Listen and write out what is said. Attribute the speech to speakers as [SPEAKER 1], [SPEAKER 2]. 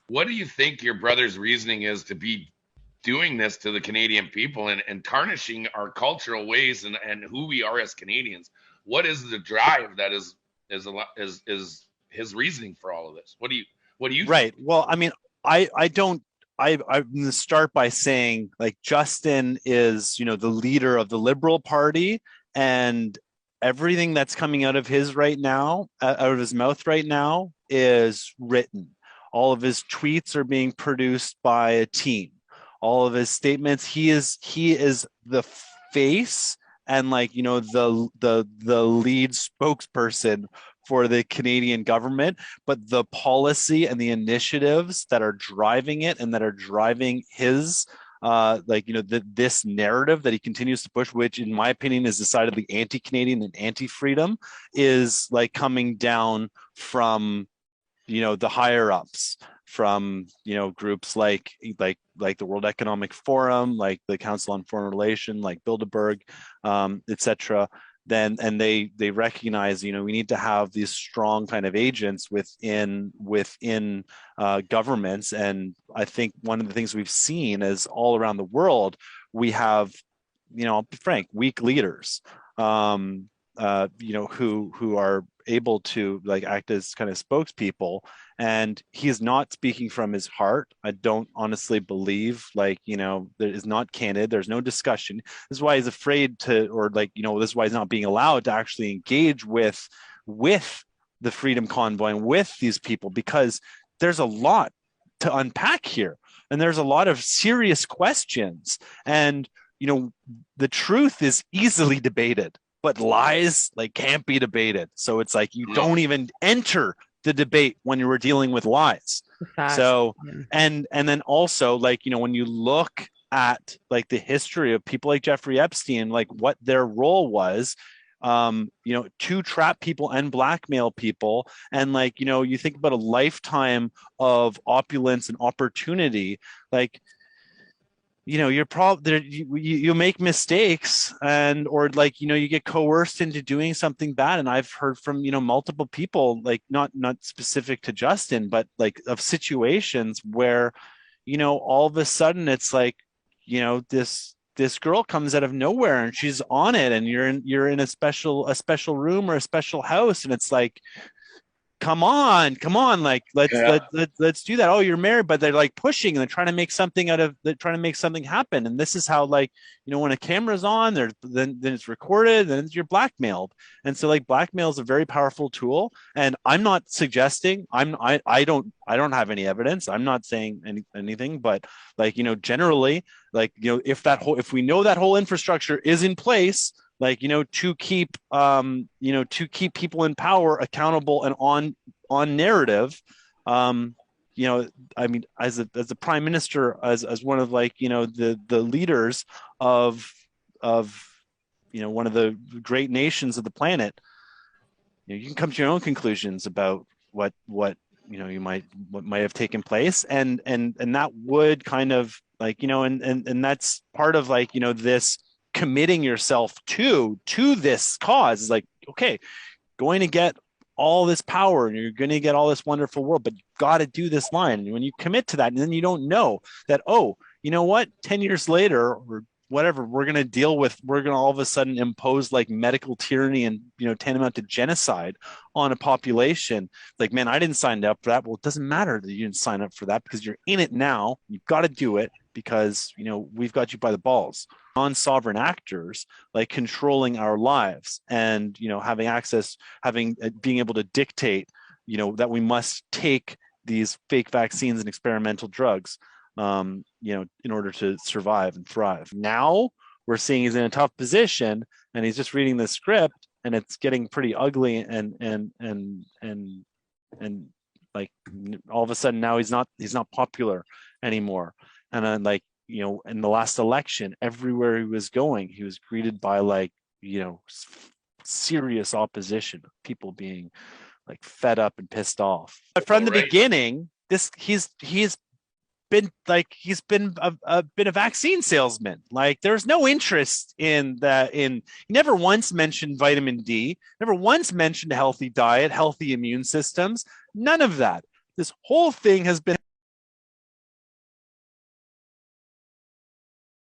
[SPEAKER 1] What do you think your brother's reasoning is to be doing this to the Canadian people and tarnishing our cultural ways and who we are as Canadians? What is the drive that is his reasoning for all of this? What do you think?
[SPEAKER 2] Right. Well, I mean, I don't. I'm going to start by saying, like, Justin is, the leader of the Liberal Party, and everything that's coming out of his right now, out of his mouth right now, is written. All of his tweets are being produced by a team. All of his statements, he is the face and, like, the lead spokesperson for the Canadian government, but the policy and the initiatives that are driving it and that are driving his this narrative that he continues to push, which in my opinion is decidedly anti-Canadian and anti-freedom, is like coming down from the higher ups, from groups like the World Economic Forum, like the Council on Foreign Relations, like Bilderberg, etc. Then and they recognize we need to have these strong kind of agents within governments. And I think one of the things we've seen is all around the world we have, I'll be frank, weak leaders, who are able to like act as kind of spokespeople. And he's not speaking from his heart. I don't honestly believe, that is not candid. There's no discussion. This is why he's afraid to, or this is why he's not being allowed to actually engage with the Freedom Convoy and with these people, because there's a lot to unpack here, and there's a lot of serious questions. And the truth is easily debated, but lies can't be debated. So it's like you
[SPEAKER 1] No.
[SPEAKER 2] don't even enter the debate when you were dealing with lies. So and then also, when you look at the history of people like Jeffrey Epstein, what their role was, to trap people and blackmail people. And you think about a lifetime of opulence and opportunity, you're probably you make mistakes, and or you get coerced into doing something bad. And I've heard from multiple people, not specific to Justin, but of situations where all of a sudden it's this girl comes out of nowhere and she's on it, and you're in a special room or a special house, and it's like, come on,
[SPEAKER 1] Yeah.
[SPEAKER 2] let's do that. Oh, you're married, but they're pushing and they're trying to make something happen. And this is how, when a camera's on there, then it's recorded, then you're blackmailed. And so blackmail is a very powerful tool. And I'm not suggesting, I don't have any evidence, I'm not saying anything, but generally, if we know that whole infrastructure is in place, to keep people in power accountable and on narrative. I mean, as a prime minister, as one of the leaders of one of the great nations of the planet, you can come to your own conclusions about what what might have taken place. And that would kind of and that's part of this committing yourself to this cause. Is okay, going to get all this power and you're going to get all this wonderful world, but you got to do this line. And when you commit to that, and then you don't know that, oh, you know what, 10 years later or whatever, we're going to all of a sudden impose medical tyranny and tantamount to genocide on a population. Man, I didn't sign up for that. Well, it doesn't matter that you didn't sign up for that, because you're in it now. You've got to do it because we've got you by the balls. Non-sovereign actors controlling our lives, and having access, being able to dictate that we must take these fake vaccines and experimental drugs in order to survive and thrive. Now we're seeing he's in a tough position, and he's just reading the script, and it's getting pretty ugly, and all of a sudden now he's not popular anymore. And then in the last election, everywhere he was going, he was greeted by serious opposition, people being fed up and pissed off. But from the beginning, he's been a vaccine salesman. There's no interest in that. He never once mentioned vitamin D, never once mentioned a healthy diet, healthy immune systems, none of that. This whole thing has been